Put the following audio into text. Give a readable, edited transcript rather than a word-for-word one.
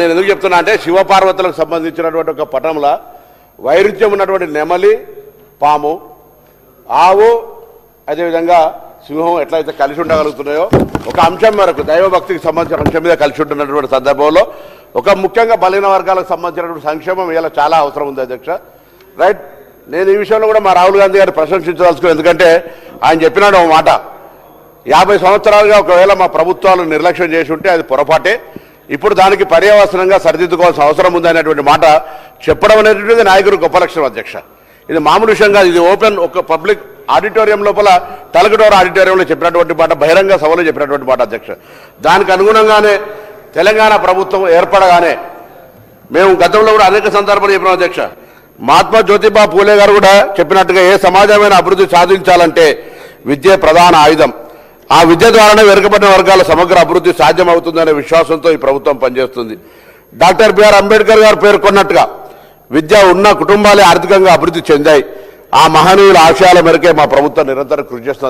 నేను ఎందుకు చెప్తున్నా అంటే శివపార్వతులకు సంబంధించినటువంటి ఒక పటంలో వైరుధ్యం ఉన్నటువంటి నెమలి పాము ఆవు అదేవిధంగా సింహం ఎట్లయితే కలిసి ఉండగలుగుతున్నాయో ఒక అంశం మేరకు దైవభక్తికి సంబంధించిన అంశం మీద కలిసి ఉంటున్నటువంటి సందర్భంలో ఒక ముఖ్యంగా బలహీన వర్గాలకు సంబంధించినటువంటి సంక్షేమం ఇలా చాలా అవసరం ఉంది అధ్యక్ష. రైట్, నేను ఈ విషయంలో కూడా మా రాహుల్ గాంధీ గారిని ప్రశంసించదలుచుకున్నాను. ఎందుకంటే ఆయన చెప్పినాడు ఒక మాట, 50 సంవత్సరాలుగా ఒకవేళ మా ప్రభుత్వాలు నిర్లక్ష్యం చేసి ఉంటే అది పొరపాటే, ఇప్పుడు దానికి పర్యవసనంగా సరిదిద్దుకోవాల్సిన అవసరం ఉందనేటువంటి మాట చెప్పడం అనేటువంటిది నాయకుడు గొప్ప లక్షణం అధ్యక్ష. ఇది మామూలు విషయం కాదు. ఇది ఓపెన్ ఒక పబ్లిక్ ఆడిటోరియం లోపల తలకటోర ఆడిటోరియంలో చెప్పినటువంటి మాట, బహిరంగ సభలో చెప్పినటువంటి మాట అధ్యక్ష. దానికి అనుగుణంగానే తెలంగాణ ప్రభుత్వం ఏర్పడగానే మేము గతంలో కూడా అనేక సందర్భాలు చెప్పినాం అధ్యక్ష. మహాత్మా జ్యోతిబా పూలే గారు కూడా చెప్పినట్టుగా ఏ సమాజమైన అభివృద్ధి సాధించాలంటే విద్యే ప్రధాన ఆయుధం, ఆ విద్య ద్వారానే వెనుకబడిన వర్గాల సమగ్ర అభివృద్ధి సాధ్యమవుతుందనే విశ్వాసంతో ఈ ప్రభుత్వం పనిచేస్తుంది. డాక్టర్ బిఆర్ అంబేద్కర్ గారు పేర్కొన్నట్టుగా విద్య ఉన్న కుటుంబాలే ఆర్థికంగా అభివృద్ధి చెందాయి. ఆ మహనీయుల ఆశయాల మేరకే మా ప్రభుత్వం నిరంతరం కృషి చేస్తున్నది.